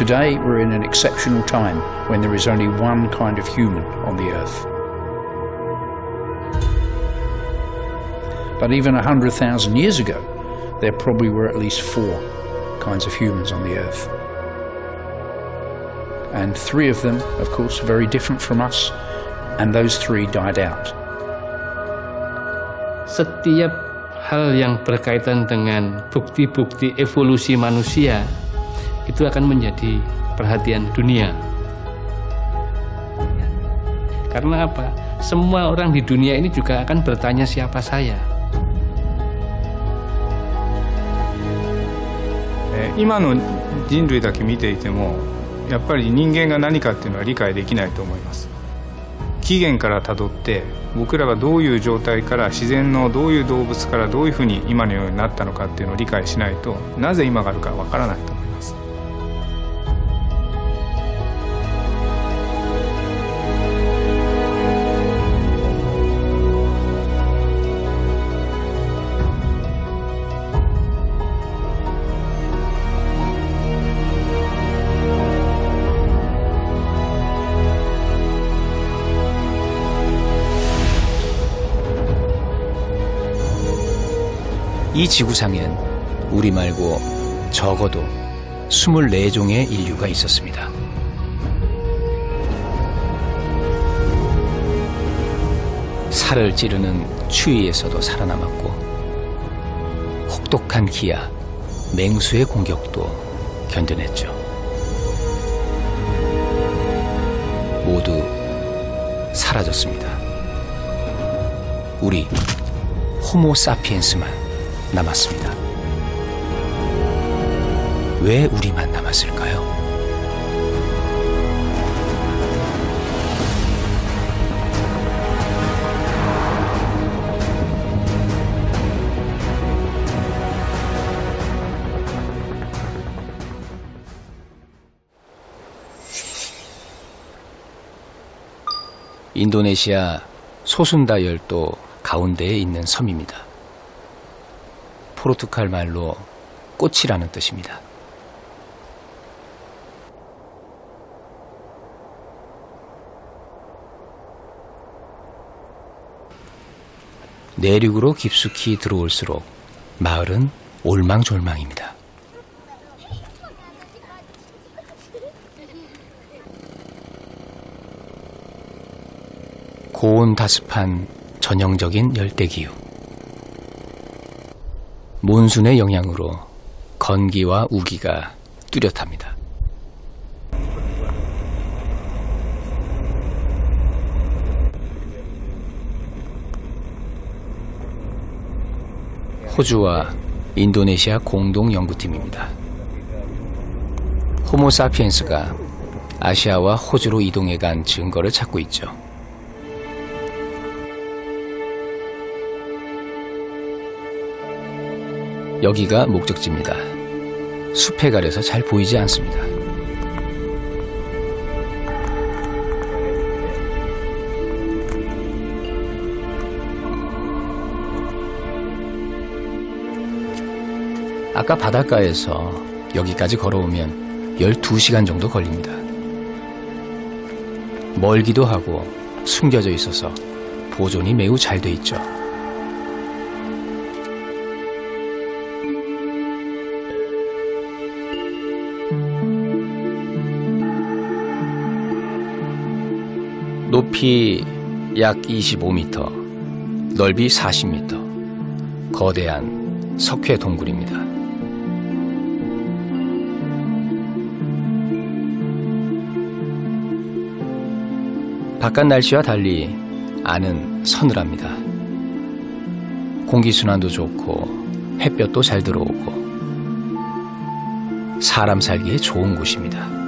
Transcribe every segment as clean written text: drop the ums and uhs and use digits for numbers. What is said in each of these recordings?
Today we're in an exceptional time when there is only one kind of human on the earth. But even 100,000 years ago, there probably were at least 4 kinds of humans on the earth. And 3 of them, of course, very different from us, and those 3 died out. Setiap hal yang berkaitan dengan bukti-bukti evolusi manusia itu akan menjadi perhatian dunia. Karena apa? Semua orang di dunia ini juga akan bertanya siapa saya. 今の人類だけ見ていてもやっぱり人間が何かっていうのは理解できないと思います。起源からたどって僕らがどういう状態から自然のどういう動物からどういうふうに今のようになったのかっていうのを理解しないとなぜ今があるかわからないと思います。이 지구상엔 우리 말고 적어도 24종의 인류가 있었습니다. 살을 찌르는 추위에서도 살아남았고 혹독한 기아, 맹수의 공격도 견뎌냈죠. 모두 사라졌습니다. 우리 호모 사피엔스만 남았습니다. 왜 우리만 남았을까요? 인도네시아 소순다 열도 가운데에 있는 섬입니다. 포르투갈 말로 꽃이라는 뜻입니다. 내륙으로 깊숙이 들어올수록 마을은 올망졸망입니다. 고온다습한 전형적인 열대기후. 몬순의 영향으로 건기와 우기가 뚜렷합니다. 호주와 인도네시아 공동 연구팀입니다. 호모 사피엔스가 아시아와 호주로 이동해간 증거를 찾고 있죠. 여기가 목적지입니다. 숲에 가려서 잘 보이지 않습니다. 아까 바닷가에서 여기까지 걸어오면 12시간 정도 걸립니다. 멀기도 하고 숨겨져 있어서 보존이 매우 잘 돼 있죠. 높이 약 25m, 넓이 40m, 거대한 석회 동굴입니다. 바깥 날씨와 달리 안은 서늘합니다. 공기순환도 좋고 햇볕도 잘 들어오고 사람 살기에 좋은 곳입니다.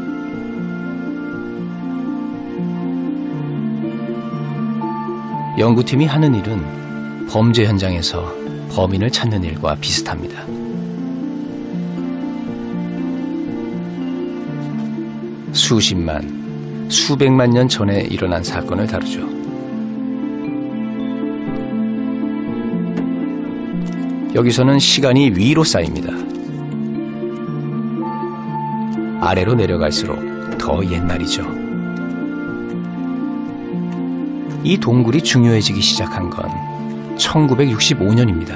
연구팀이 하는 일은 범죄 현장에서 범인을 찾는 일과 비슷합니다. 수십만, 수백만 년 전에 일어난 사건을 다루죠. 여기서는 시간이 위로 쌓입니다. 아래로 내려갈수록 더 옛날이죠. 이 동굴이 중요해지기 시작한 건 1965년입니다.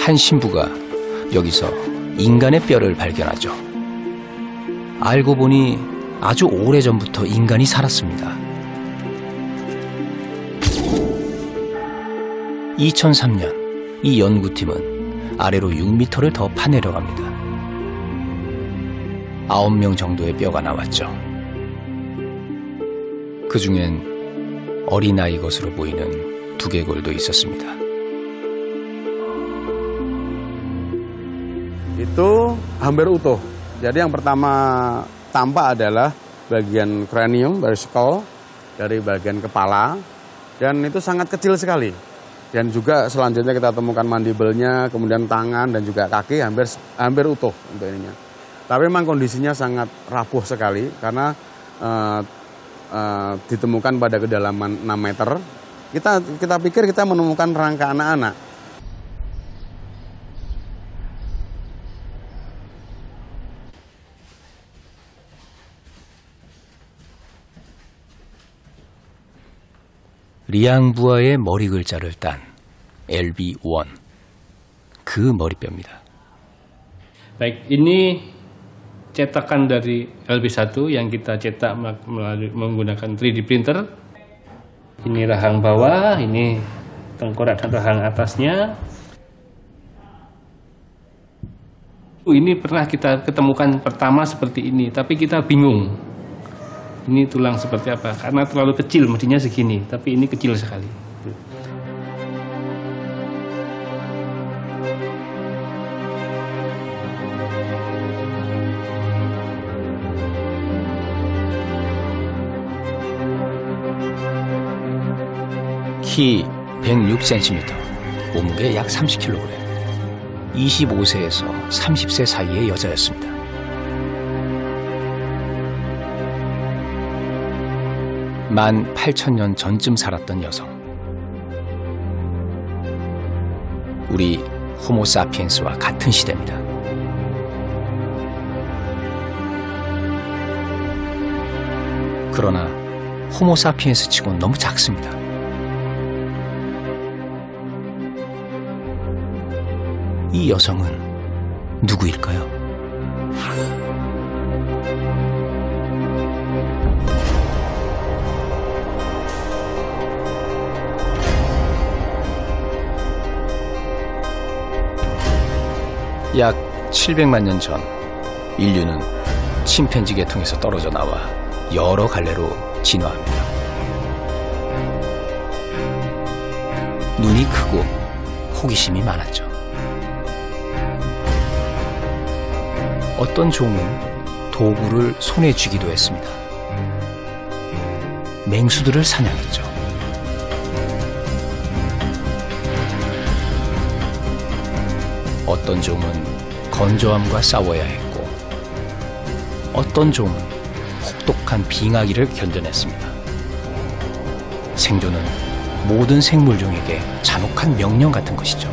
한 신부가 여기서 인간의 뼈를 발견하죠. 알고 보니 아주 오래전부터 인간이 살았습니다. 2003년 이 연구팀은 아래로 6m를 더 파내려갑니다. 9명 정도의 뼈가 나왔죠. 그 중엔 어린아이 것으로 보이는 두개골도 있었습니다. Itu hampir utuh. Jadi yang pertama tampak adalah bagian cranium, dari skull, dari bagian kepala, dan itu sangat kecil sekali. Dan juga selanjutnya kita temukan mandibelnya, kemudian tangan dan juga kaki hampir utuh untuk ininya. Tapi memang kondisinya sangat rapuh sekali karena ditemukan pada kedalaman 6 meter. Kita pikir kita menemukan rangka anak-anak. 리앙부아의 머리 글자를 딴 LB1, 그 머리뼈입니다. Baik, ini cetakan dari LB1 yang kita cetak menggunakan 3D printer. Ini rahang bawah, ini tengkorak dan rahang atasnya. Ini pernah kita ketemukan pertama seperti ini, tapi kita bingung. Ini tulang seperti apa? Karena terlalu kecil, mestinya segini, tapi ini kecil sekali. 키 106cm, 몸무게 약 30kg, 25세에서 30세 사이의 여자였습니다. 18,000년 전쯤 살았던 여성. 우리 호모사피엔스와 같은 시대입니다. 그러나 호모사피엔스 치고는 너무 작습니다. 이 여성은 누구일까요? 약 700만 년 전 인류는 침팬지 계통에서 떨어져 나와 여러 갈래로 진화합니다. 눈이 크고 호기심이 많았죠. 어떤 종은 도구를 손에 쥐기도 했습니다. 맹수들을 사냥했죠. 어떤 종은 건조함과 싸워야 했고, 어떤 종은 혹독한 빙하기를 견뎌냈습니다. 생존은 모든 생물종에게 잔혹한 명령 같은 것이죠.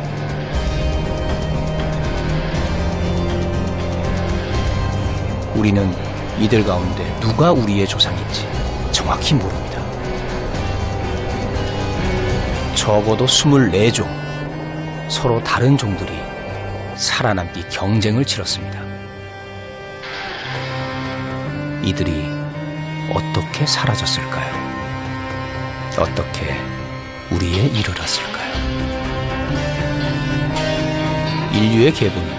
우리는 이들 가운데 누가 우리의 조상인지 정확히 모릅니다. 적어도 24종, 서로 다른 종들이 살아남기 경쟁을 치렀습니다. 이들이 어떻게 사라졌을까요? 어떻게 우리에 이르렀을까요? 인류의 계보는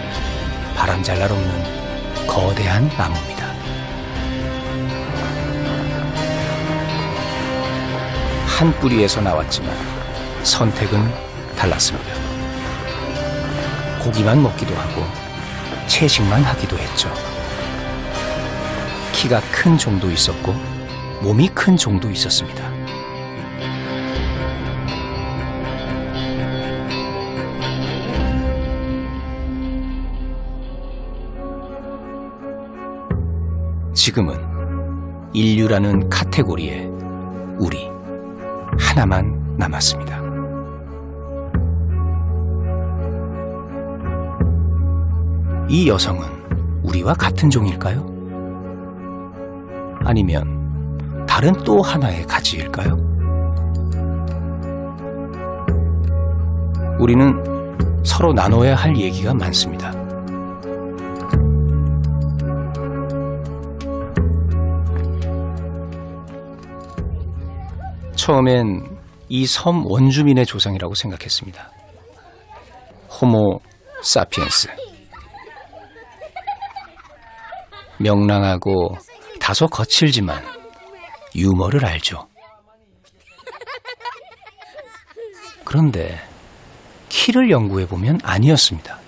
바람잘 날 없는 거대한 나무입니다. 한 뿌리에서 나왔지만 선택은 달랐습니다. 고기만 먹기도 하고 채식만 하기도 했죠. 키가 큰 종도 있었고 몸이 큰 종도 있었습니다. 지금은 인류라는 카테고리에 우리 하나만 남았습니다. 이 여성은 우리와 같은 종일까요? 아니면 다른 또 하나의 가지일까요? 우리는 서로 나눠야 할 얘기가 많습니다. 처음엔 이 섬 원주민의 조상이라고 생각했습니다. 호모 사피엔스. 명랑하고 다소 거칠지만 유머를 알죠. 그런데 키를 연구해보면 아니었습니다.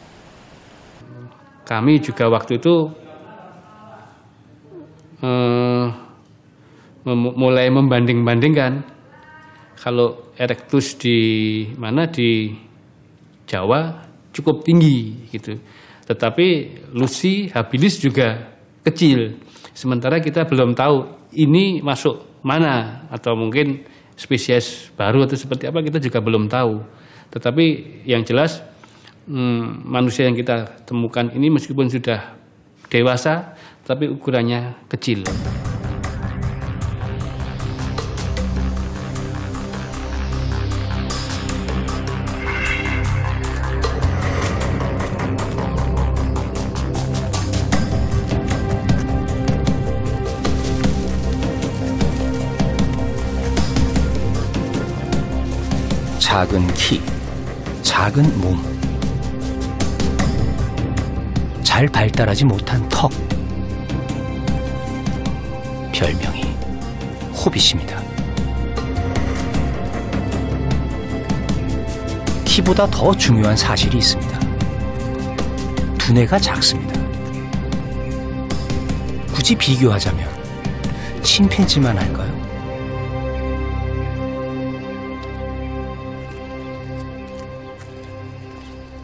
Kami juga waktu itu mulai membanding-bandingkan kalau erectus di mana di Jawa cukup tinggi gitu, tetapi Lucy habilis juga kecil. Sementara kita belum tahu ini masuk mana atau mungkin spesies baru atau seperti apa, kita juga belum tahu. Tetapi yang jelas manusia yang kita temukan ini meskipun sudah dewasa, tapi ukurannya kecil. 작은 키, 작은 몸, 잘 발달하지 못한 턱, 별명이 호빗입니다. 키보다 더 중요한 사실이 있습니다. 두뇌가 작습니다. 굳이 비교하자면 침팬지만 할까요?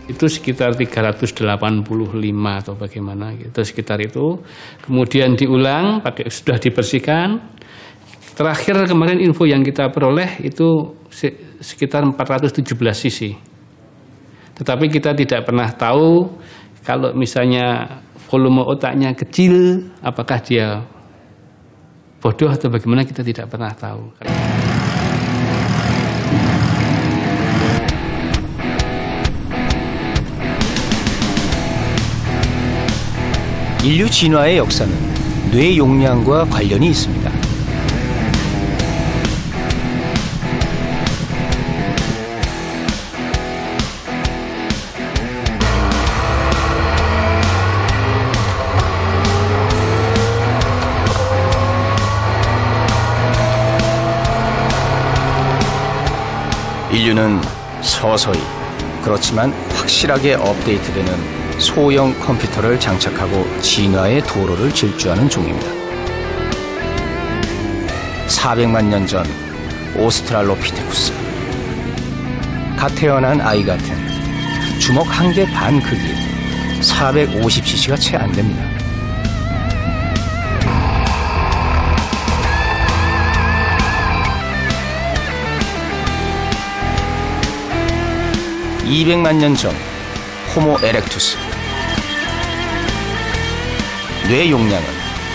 Itu sekitar 385 atau bagaimana gitu, sekitar itu. Kemudian diulang, sudah dibersihkan. Terakhir kemarin info yang kita peroleh itu sekitar 417 cc. Tetapi kita tidak pernah tahu kalau misalnya volume otaknya kecil, apakah dia bodoh atau bagaimana, kita tidak pernah tahu. 인류 진화의 역사는 뇌 용량과 관련이 있습니다. 인류는 서서히, 그렇지만 확실하게 업데이트되는 소형 컴퓨터를 장착하고 진화의 도로를 질주하는 종입니다. 400만 년 전 오스트랄로피테쿠스. 갓 태어난 아이 같은 주먹 한 개 반 크기, 450cc가 채 안 됩니다. (200만 년 전) 호모 에렉투스. 뇌 용량은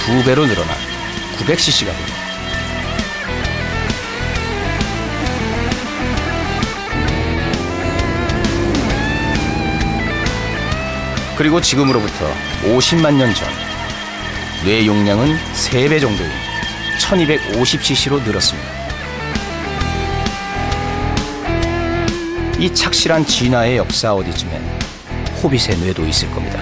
2배로 늘어나 900cc가 됩니다. 그리고 지금으로부터 50만 년 전, 뇌 용량은 3배 정도인 1250cc로 늘었습니다. 이 착실한 진화의 역사 어디쯤엔 호빗의 뇌도 있을 겁니다.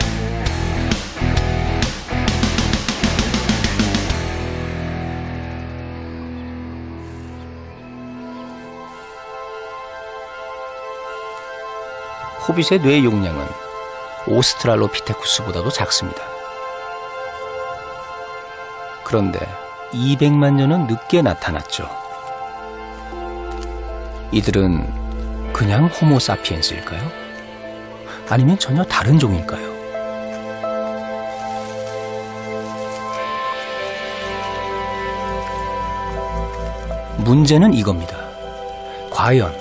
호빗의 뇌 용량은 오스트랄로피테쿠스보다도 작습니다. 그런데 200만 년은 늦게 나타났죠. 이들은 그냥 호모 사피엔스일까요? 아니면 전혀 다른 종일까요? 문제는 이겁니다. 과연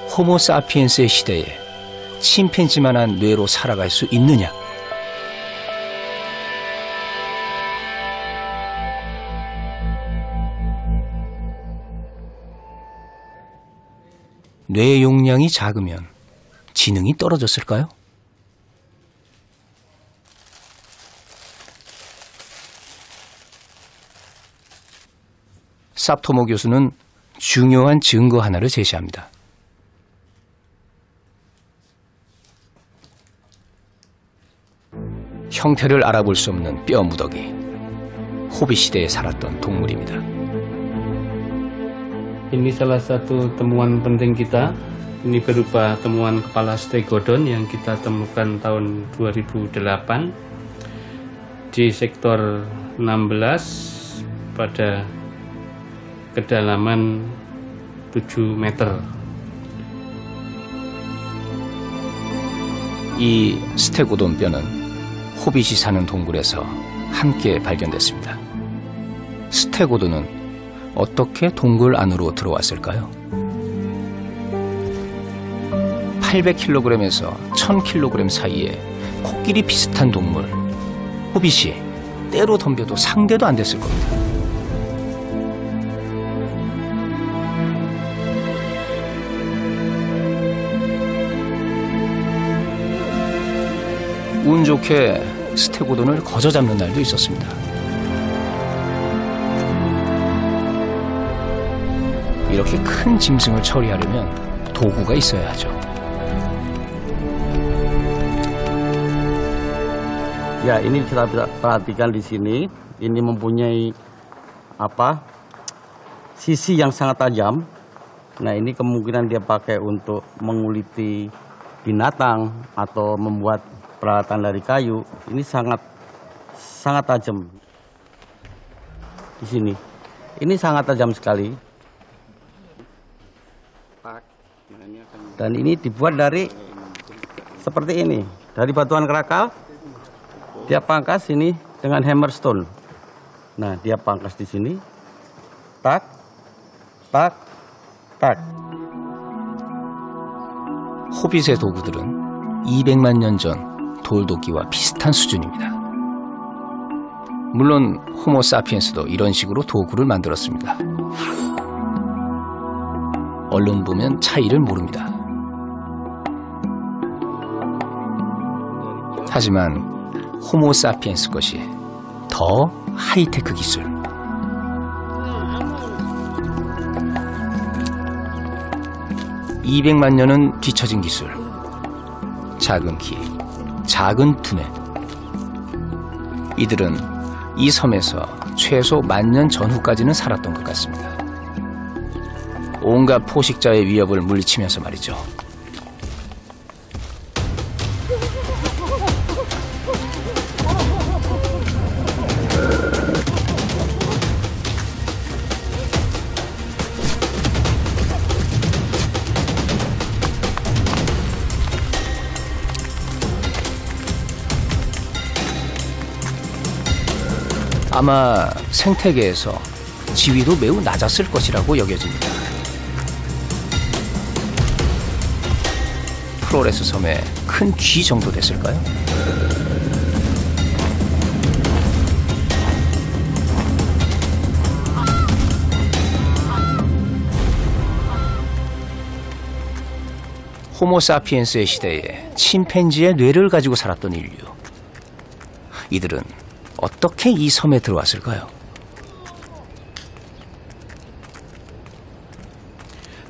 호모 사피엔스의 시대에 침팬지만한 뇌로 살아갈 수 있느냐? 뇌 용량이 작으면 지능이 떨어졌을까요? 삽토모 교수는 중요한 증거 하나를 제시합니다. 형태를 알아볼 수 없는 뼈 무더기, 호비 시대에 살았던 동물입니다. Ini salah satu temuan penting kita. Ini berupa temuan kepala stegodon yang kita temukan tahun 2008 di sektor 16 pada kedalaman 7 meter. 이 스테고돈 뼈는 호빗이 사는 동굴에서 함께 발견됐습니다. 스테고돈은 어떻게 동굴 안으로 들어왔을까요? 800kg에서 1000kg 사이에 코끼리 비슷한 동물, 호빗이 때로 덤벼도 상대도 안 됐을 겁니다. 운 좋게 스테고돈을 거저 잡는 날도 있었습니다. 이렇게 큰 짐승을 처리하려면 도구가 있어야 하죠. Ya, ini kita bisa perhatikan di sini. Ini mempunyai sisi yang sangat tajam. Nah, ini kemungkinan dia pakai untuk menguliti binatang atau membuat peralatan dari kayu. Ini sangat tajam. Di sini. Ini sangat tajam sekali. Dan ini dibuat dari seperti ini, dari batuan kerakal. Dia pangkas ini dengan hammerstone. Nah, dia pangkas di sini. Tak, tak, tak. 호빗의 도구들은 200만 년 전 돌도끼와 비슷한 수준입니다. 물론 호모 사피엔스도 이런 식으로 도구를 만들었습니다. 얼른 보면 차이를 모릅니다. 하지만 호모 사피엔스 것이 더 하이테크 기술. (200만 년은) 뒤처진 기술. 작은 키, 작은 두뇌. 이들은 이 섬에서 최소 10,000년 전후까지는 살았던 것 같습니다. 온갖 포식자의 위협을 물리치면서 말이죠. 아마 생태계에서 지위도 매우 낮았을 것이라고 여겨집니다. 플로레스 섬의 큰 쥐 정도 됐을까요? 호모 사피엔스의 시대에 침팬지의 뇌를 가지고 살았던 인류. 이들은 어떻게 이 섬에 들어왔을까요?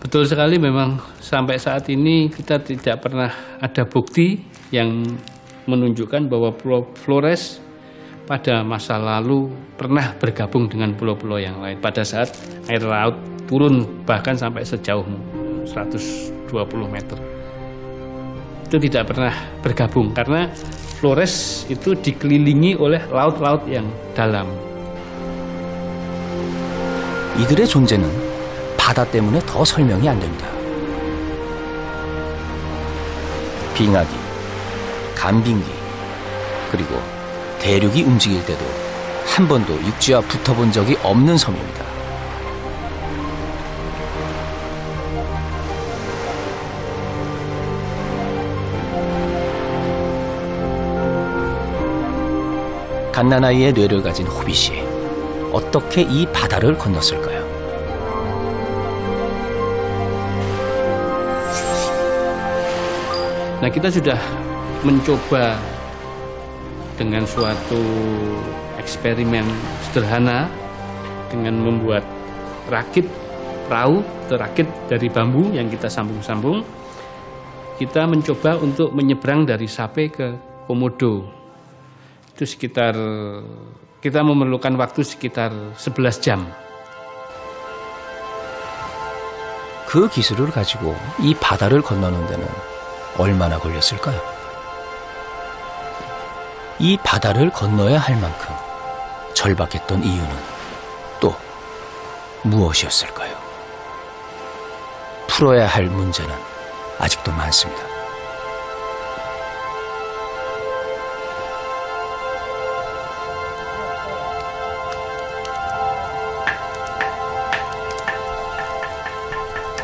Betul sekali, memang sampai saat ini kita tidak pernah ada bukti yang menunjukkan bahwa Pulau Flores pada masa lalu pernah bergabung dengan pulau-pulau yang lain pada saat air laut turun bahkan sampai sejauh 120 meter. Itu tidak pernah bergabung karena Flores itu dikelilingi oleh laut-laut yang dalam. 이들의 존재는 바다 때문에 더 설명이 안 됩니다. 빙하기, 간빙기, 그리고 대륙이 움직일 때도 한 번도 육지와 붙어본 적이 없는 섬입니다. 갓난아이의 뇌를 가진 호빗이 어떻게 이 바다를 건넜을까요? Nah, kita sudah mencoba dengan suatu eksperimen sederhana dengan membuat rakit perahu atau rakit dari bambu yang kita sambung-sambung. Kita mencoba untuk menyeberang dari Sape ke Komodo. Itu sekitar, kita memerlukan waktu sekitar 11 jam. 그 기술을 가지고 이 바다를 건너는 데는 얼마나 걸렸을까요? 이 바다를 건너야 할 만큼 절박했던 이유는 또 무엇이었을까요? 풀어야 할 문제는 아직도 많습니다.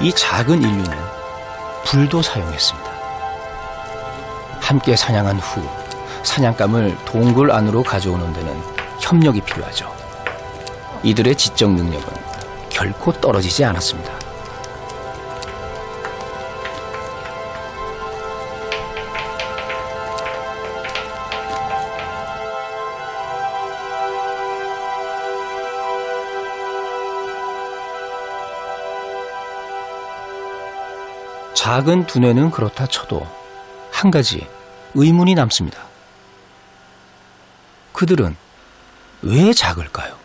이 작은 인류는 불도 사용했습니다. 함께 사냥한 후 사냥감을 동굴 안으로 가져오는 데는 협력이 필요하죠. 이들의 지적 능력은 결코 떨어지지 않았습니다. 작은 두뇌는 그렇다 쳐도 한 가지 의문이 남습니다. 그들은 왜 작을까요?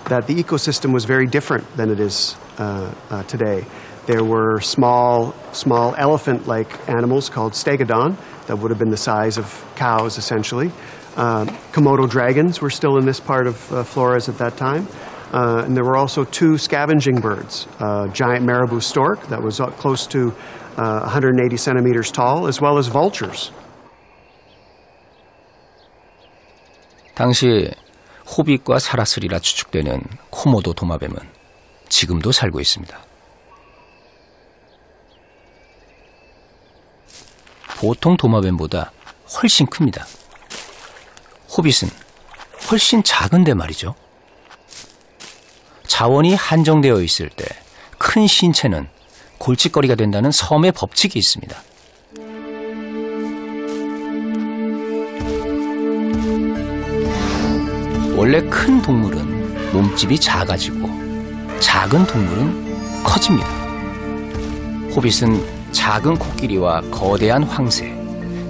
That the ecosystem was very different than it is today. There were small elephant-like animals called stegodon that would have been the size of cows, essentially. Komodo dragons were still in this part of Flores at that time. And there were also two scavenging birds, a giant marabou stork that was close to 180 centimeters tall, as well as vultures. 당시 호빗과 살았으리라 추측되는 코모도 도마뱀은 지금도 살고 있습니다. 보통 도마뱀보다 훨씬 큽니다. 호빗은 훨씬 작은데 말이죠. 자원이 한정되어 있을 때 큰 신체는 골칫거리가 된다는 섬의 법칙이 있습니다. 원래 큰 동물은 몸집이 작아지고 작은 동물은 커집니다. 호빗은 작은 코끼리와 거대한 황새,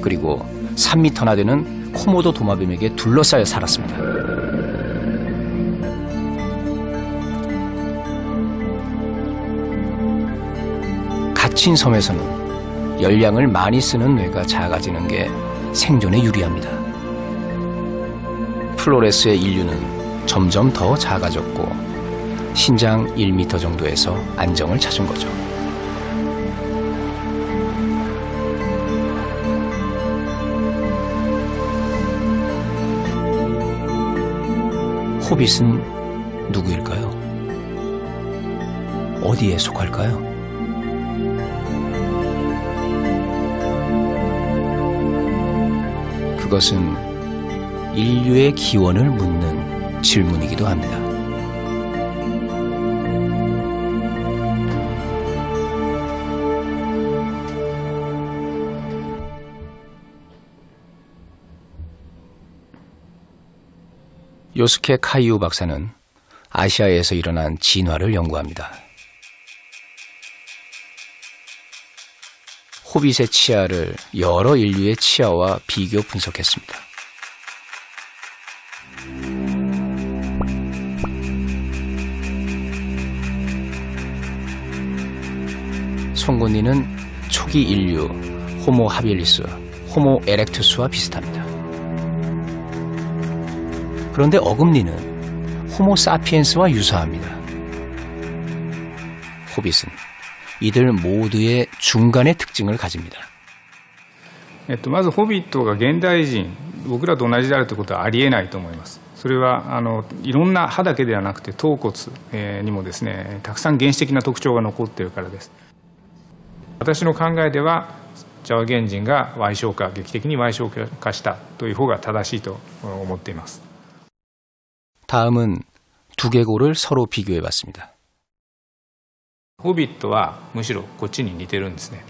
그리고 3m나 되는 코모도 도마뱀에게 둘러싸여 살았습니다. 갇힌 섬에서는 열량을 많이 쓰는 뇌가 작아지는 게 생존에 유리합니다. 플로레스의 인류는 점점 더 작아졌고 신장 1m 정도에서 안정을 찾은 거죠. 호빗은 누구일까요? 어디에 속할까요? 그것은 인류의 기원을 묻는 질문이기도 합니다. 요스케 카이우 박사는 아시아에서 일어난 진화를 연구합니다. 호빗의 치아를 여러 인류의 치아와 비교 분석했습니다. 송곳니는 초기 인류 호모 하빌리스, 호모 에렉투스와 비슷합니다. 그런데 어금니는 호모 사피엔스와 유사합니다. 호빗은 이들 모두의 중간의 특징을 가집니다. まずホビットが現代人、僕らと同じであるということはありえないと思います。それはいろんな歯だけではなくて頭骨にもですね、たくさん原始的な特徴が残っているからです。私の考えではジャワ原人が矮小化、劇的に矮小化したという方が正しいと思っています。 다음은 두개골을 서로 비교해봤습니다. ホビットはむしろこっちに似てるんですね。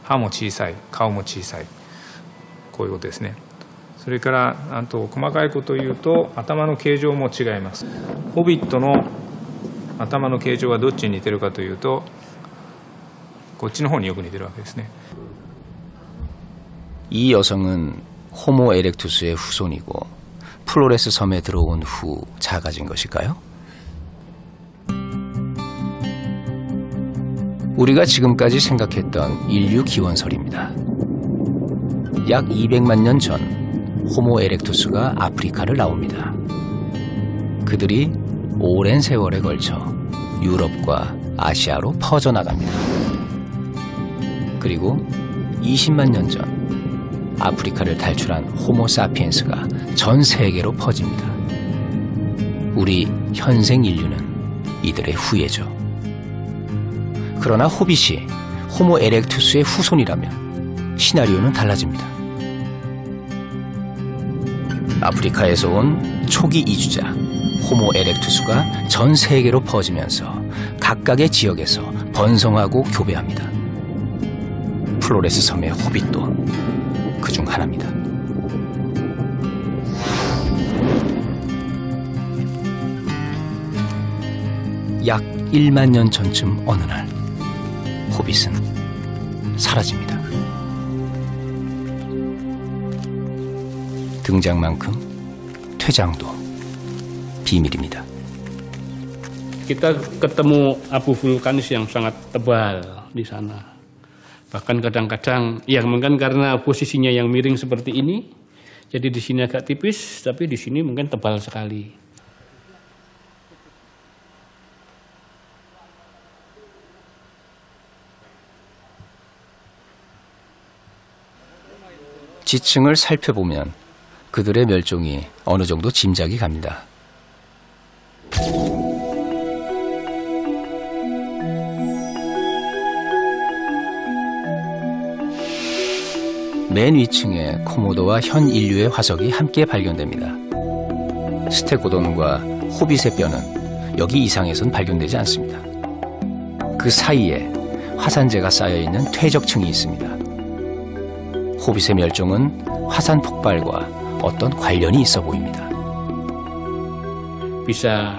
歯も小さい、顔も小さい、こういうことですね。それからあと細かいことを言うと頭の形状も違います。ホビットの頭の形状はどっちに似てるかというとこっちの方によく似てるわけですね。 이 여성은 호모 에렉투스의 후손이고 플로레스 섬에 들어온 후 작아진 것일까요? 우리가 지금까지 생각했던 인류 기원설입니다. 약 200만 년 전 호모 에렉투스가 아프리카를 나옵니다. 그들이 오랜 세월에 걸쳐 유럽과 아시아로 퍼져나갑니다. 그리고 20만 년 전 아프리카를 탈출한 호모 사피엔스가 전 세계로 퍼집니다. 우리 현생 인류는 이들의 후예죠. 그러나 호빗이 호모 에렉투스의 후손이라면 시나리오는 달라집니다. 아프리카에서 온 초기 이주자 호모 에렉투스가 전 세계로 퍼지면서 각각의 지역에서 번성하고 교배합니다. 플로레스 섬의 호빗도 그중 하나입니다. 약 1만 년 전쯤 어느 날 호빗은 사라집니다. 등장만큼 퇴장도 비밀입니다. Kita ketemu abu vulkanis yang sangat tebal di sana. Bahkan kadang-kadang ya mungkin karena posisinya yang miring seperti ini, jadi di sini agak tipis, tapi di sini mungkin tebal sekali. 지층을 살펴보면 그들의 멸종이 어느 정도 짐작이 갑니다. 맨 위층에 코모도와 현 인류의 화석이 함께 발견됩니다. 스테고돈과 호빗의 뼈는 여기 이상에선 발견되지 않습니다. 그 사이에 화산재가 쌓여있는 퇴적층이 있습니다. 호빗의 멸종은 화산 폭발과 어떤 관련이 있어 보입니다. Bisa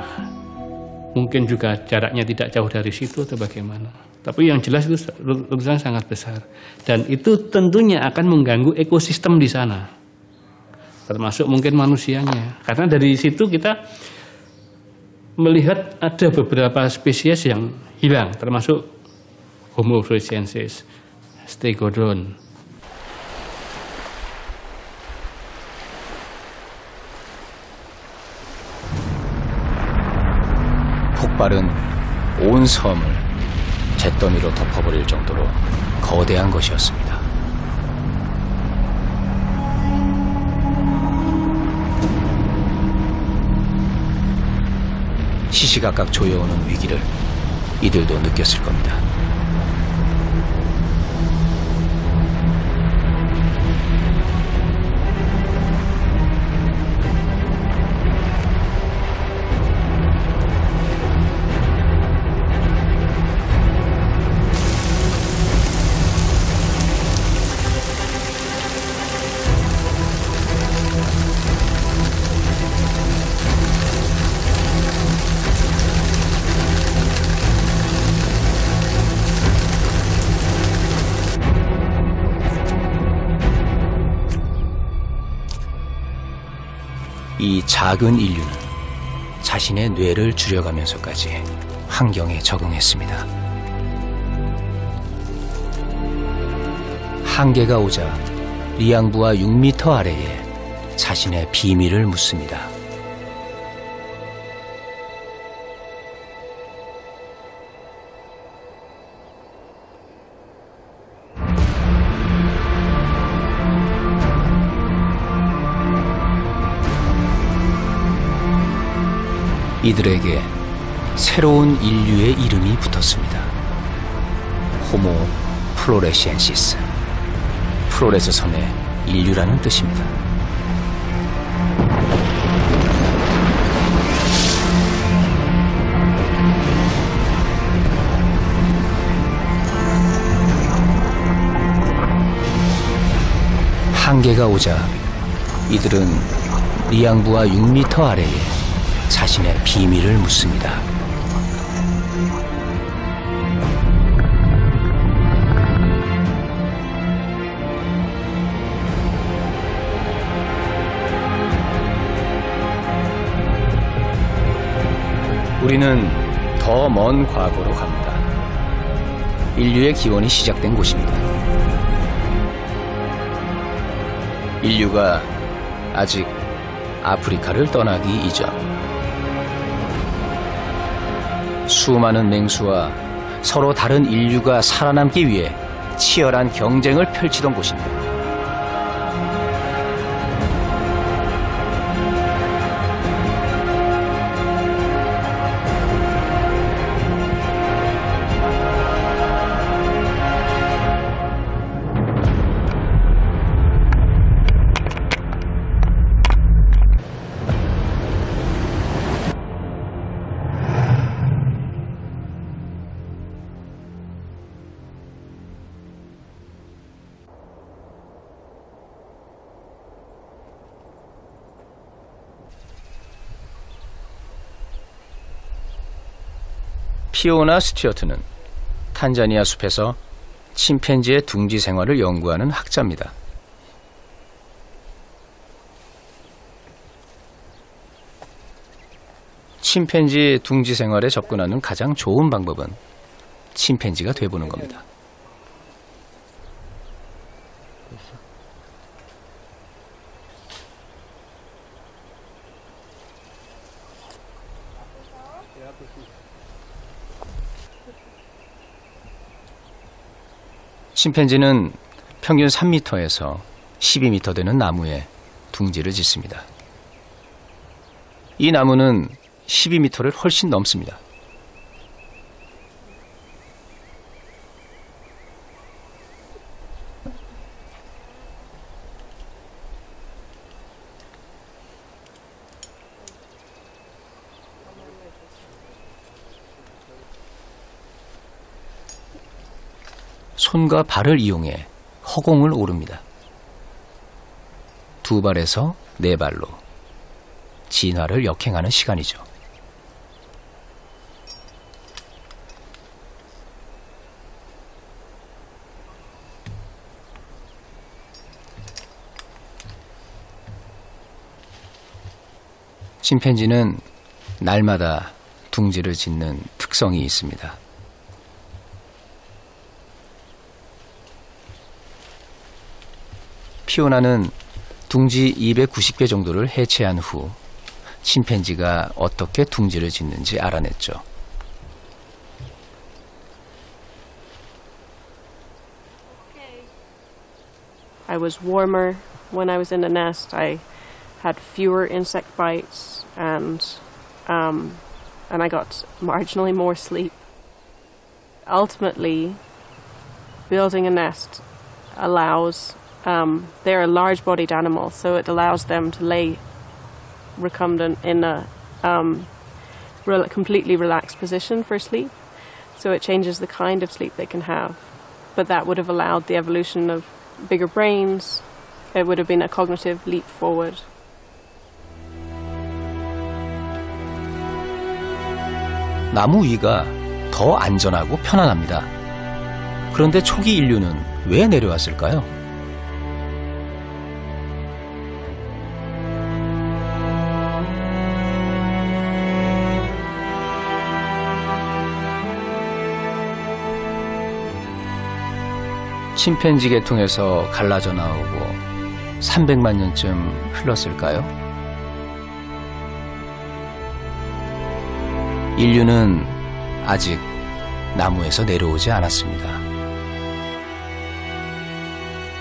mungkin juga jaraknya tidak jauh dari situ atau bagaimana. Tapi yang jelas itu letusan sangat besar. Dan itu tentunya akan mengganggu ekosistem di sana. Termasuk mungkin manusianya. Karena dari situ kita melihat ada beberapa spesies yang hilang. Termasuk Homo floresiensis, Stegodon. 폭발은 온 섬을 잿더미로 덮어버릴 정도로 거대한 것이었습니다. 시시각각 조여오는 위기를 이들도 느꼈을 겁니다. 이 작은 인류는 자신의 뇌를 줄여가면서까지 환경에 적응했습니다. 한계가 오자 리앙부와 6m 아래에 자신의 비밀을 묻습니다. 이들에게 새로운 인류의 이름이 붙었습니다. 호모 플로레시엔시스. 플로레스 섬의 인류라는 뜻입니다. 한계가 오자 이들은 리양부와 6m 아래에 자신의 비밀을 묻습니다. 우리는 더 먼 과거로 갑니다. 인류의 기원이 시작된 곳입니다. 인류가 아직 아프리카를 떠나기 이전, 수많은 맹수와 서로 다른 인류가 살아남기 위해 치열한 경쟁을 펼치던 곳입니다. 피오나 스튜어트는 탄자니아 숲에서 침팬지의 둥지 생활을 연구하는 학자입니다. 침팬지 둥지 생활에 접근하는 가장 좋은 방법은 침팬지가 돼보는 겁니다. 침팬지는 평균 3m에서 12m 되는 나무에 둥지를 짓습니다. 이 나무는 12m를 훨씬 넘습니다. 손과 발을 이용해 허공을 오릅니다. 2발에서 4발로 진화를 역행하는 시간이죠. 침팬지는 날마다 둥지를 짓는 특성이 있습니다. 피오나는 둥지 290개 정도를 해체한 후 침팬지가 어떻게 둥지를 짓는지 알아냈죠. I was warmer when I was in the nest. I had fewer insect bites and I got marginally more sleep. Ultimately, building a nest allows they're a large-bodied animal, so it allows them to lay recumbent in a completely relaxed position for sleep. So it changes the kind of sleep they can have. But that would have allowed the evolution of bigger brains. It would have been a cognitive leap forward. 나무 위가 더 안전하고 편안합니다. 그런데 초기 인류는 왜 내려왔을까요? 침팬지 계통에서 갈라져 나오고 300만 년쯤 흘렀을까요? 인류는 아직 나무에서 내려오지 않았습니다.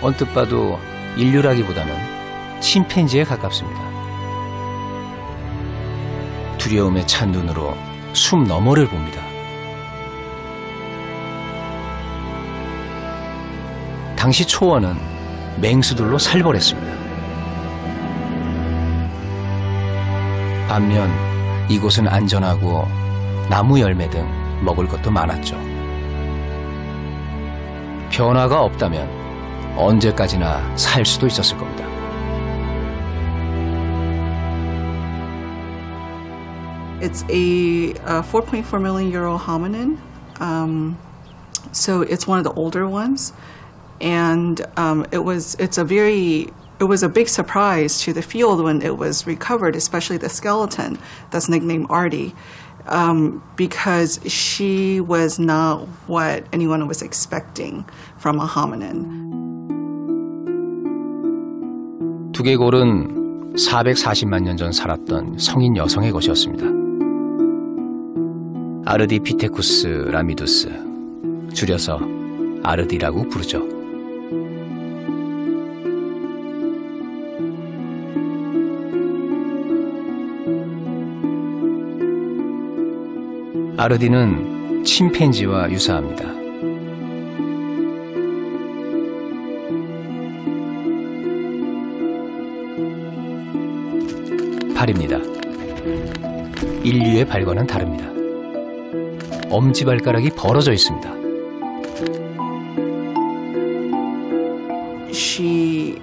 언뜻 봐도 인류라기보다는 침팬지에 가깝습니다. 두려움에 찬 눈으로 숲 너머를 봅니다. 당시 초원은 맹수들로 살벌했습니다. 반면 이곳은 안전하고 나무 열매 등 먹을 것도 많았죠. 변화가 없다면 언제까지나 살 수도 있었을 겁니다. It's a 4.4 million year old hominin. So it's one of the older ones. And it was a big surprise to the field when it was recovered, especially the skeleton that's nicknamed Artie, because she was not what anyone was expecting from a hominin. 두개골은 440만 년 전 살았던 성인 여성의 것이었습니다. 아르디피테쿠스 라미두스, 줄여서 아르디라고 부르죠. 아르디는 침팬지와 유사합니다. 발입니다. 인류의 발과는 다릅니다. 엄지발가락이 벌어져 있습니다. She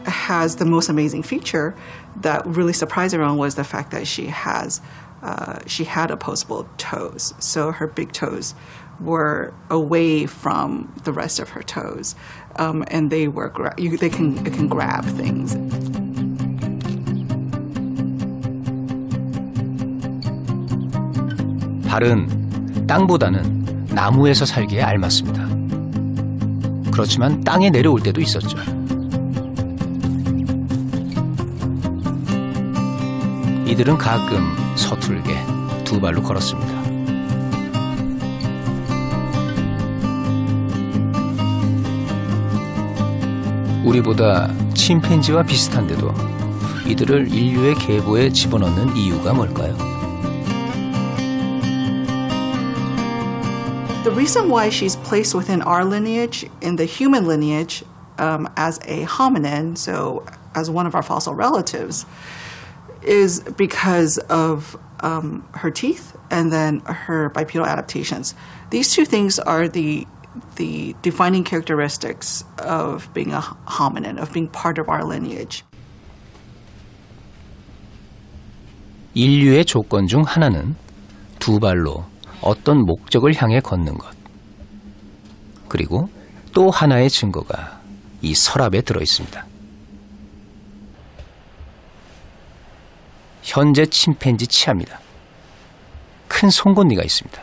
has the most amazing feature that really surprised everyone was the fact that she had opposable toes. So her big toes were away from the rest of her toes, and it can grab things. 발은 땅보다는 나무에서 살기에 알맞습니다. 그렇지만 땅에 내려올 때도 있었죠. 이들은 가끔 서툴게 두 발로 걸었습니다. 우리보다 침팬지와 비슷한데도 이들을 인류의 계보에 집어넣는 이유가 뭘까요? The reason why she's placed within our lineage, in the human lineage, as a hominin, so as one of our fossil relatives, is because of her teeth and then her bipedal adaptations. These two things are the defining characteristics of being a hominin, of being part of our lineage. 인류의 조건 중 하나는 두 발로 어떤 목적을 향해 걷는 것. 그리고 또 하나의 증거가 이 서랍에 들어 있습니다. 현재 침팬지 치아입니다. 큰 송곳니가 있습니다.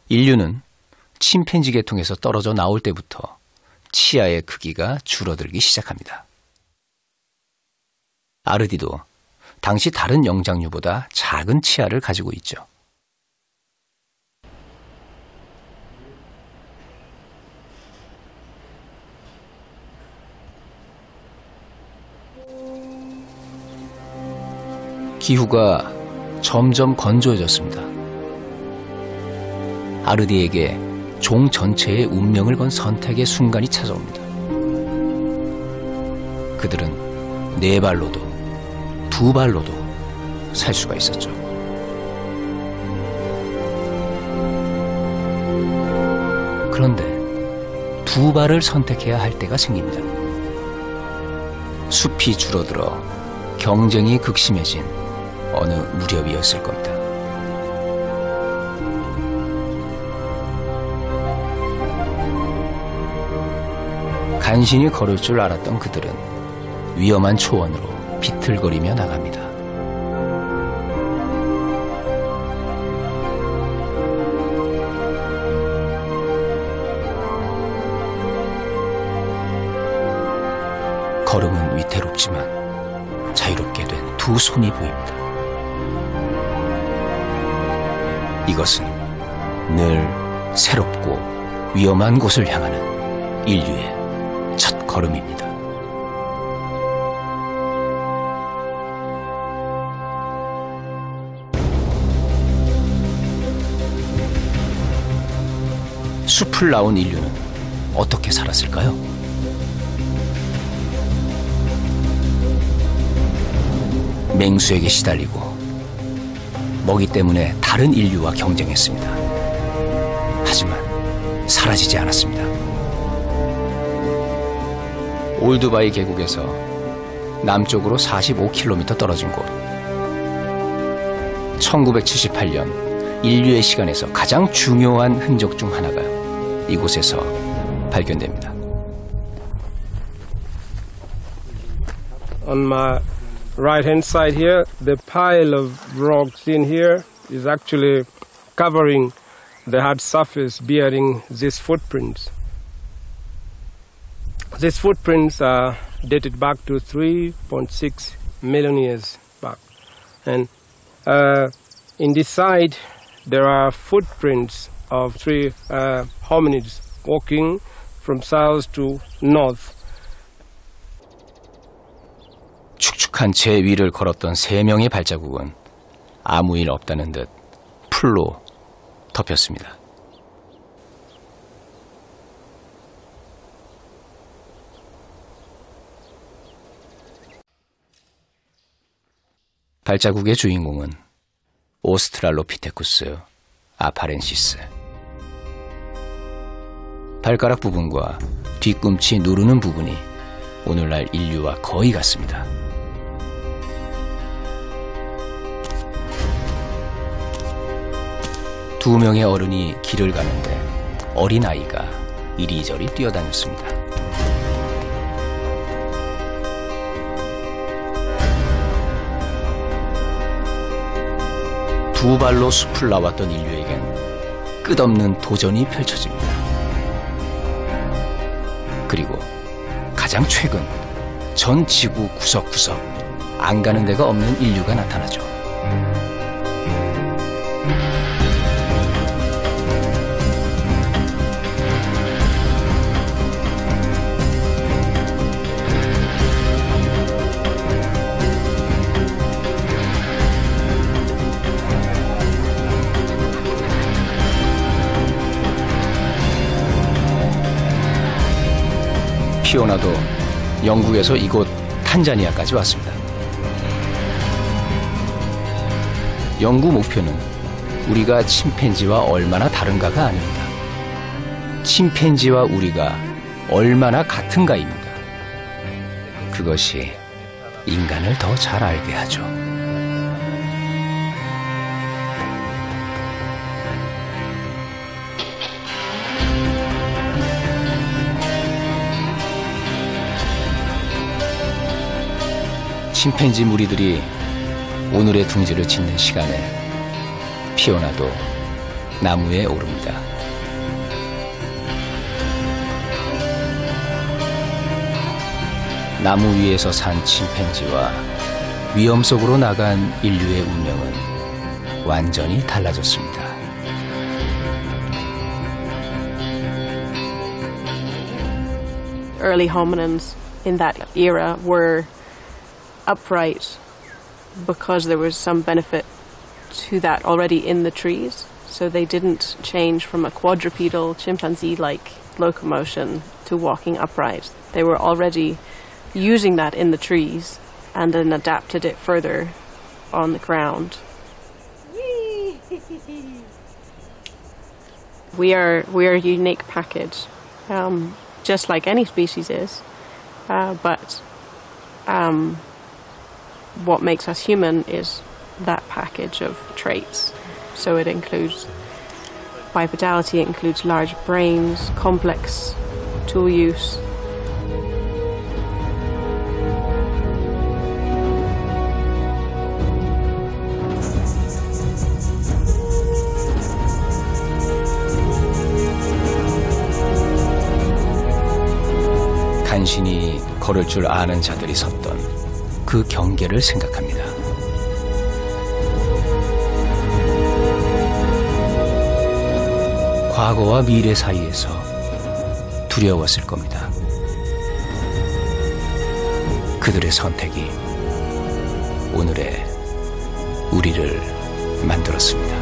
인류는 침팬지 계통에서 떨어져 나올 때부터 치아의 크기가 줄어들기 시작합니다. 아르디도 당시 다른 영장류보다 작은 치아를 가지고 있죠. 기후가 점점 건조해졌습니다. 아르디에게 종 전체의 운명을 건 선택의 순간이 찾아옵니다. 그들은 네 발로도 두 발로도 살 수가 있었죠. 그런데 두 발을 선택해야 할 때가 생깁니다. 숲이 줄어들어 경쟁이 극심해진 어느 무렵이었을 겁니다. 간신히 걸을 줄 알았던 그들은 위험한 초원으로 비틀거리며 나갑니다. 걸음은 위태롭지만 자유롭게 된 두 손이 보입니다. 이것은 늘 새롭고 위험한 곳을 향하는 인류의 첫 걸음입니다. 숲을 나온 인류는 어떻게 살았을까요? 맹수에게 시달리고 먹이 때문에 다른 인류와 경쟁했습니다. 하지만 사라지지 않았습니다. 올드바이 계곡에서 남쪽으로 45km 떨어진 곳, 1978년 인류의 시간에서 가장 중요한 흔적 중 하나가 이곳에서 발견됩니다. On my right-hand side here, the pile of rocks in here is actually covering the hard surface bearing these footprints. These footprints are dated back to 3.6 million years back. And in this side, there are footprints of three hominids walking from south to north. 축축한 제 위를 걸었던 3명의 발자국은 아무 일 없다는 듯 풀로 덮였습니다. 발자국의 주인공은 오스트랄로피테쿠스 아파렌시스. 발가락 부분과 뒤꿈치 누르는 부분이 오늘날 인류와 거의 같습니다. 두 명의 어른이 길을 가는데 어린아이가 이리저리 뛰어다녔습니다. 두 발로 숲을 나왔던 인류에겐 끝없는 도전이 펼쳐집니다. 그리고 가장 최근 전 지구 구석구석 안 가는 데가 없는 인류가 나타나죠. 피오나도 영국에서 이곳 탄자니아까지 왔습니다. 연구 목표는 우리가 침팬지와 얼마나 다른가가 아닙니다. 침팬지와 우리가 얼마나 같은가입니다. 그것이 인간을 더 잘 알게 하죠. 침팬지 무리들이 오늘의 둥지를 짓는 시간에 피오나도 나무에 오릅니다. 나무 위에서 산 침팬지와 위험 속으로 나간 인류의 운명은 완전히 달라졌습니다. Early hominins in that era were upright because there was some benefit to that already in the trees. So they didn't change from a quadrupedal chimpanzee-like locomotion to walking upright. They were already using that in the trees and then adapted it further on the ground. We are a unique package, just like any species is, but what makes us human is that package of traits. So it includes bipedality, it includes large brains, complex tool use. 간신히 걸을 줄 아는 자들이 섰던 그 경계를 생각합니다. 과거와 미래 사이에서 두려웠을 겁니다. 그들의 선택이 오늘의 우리를 만들었습니다.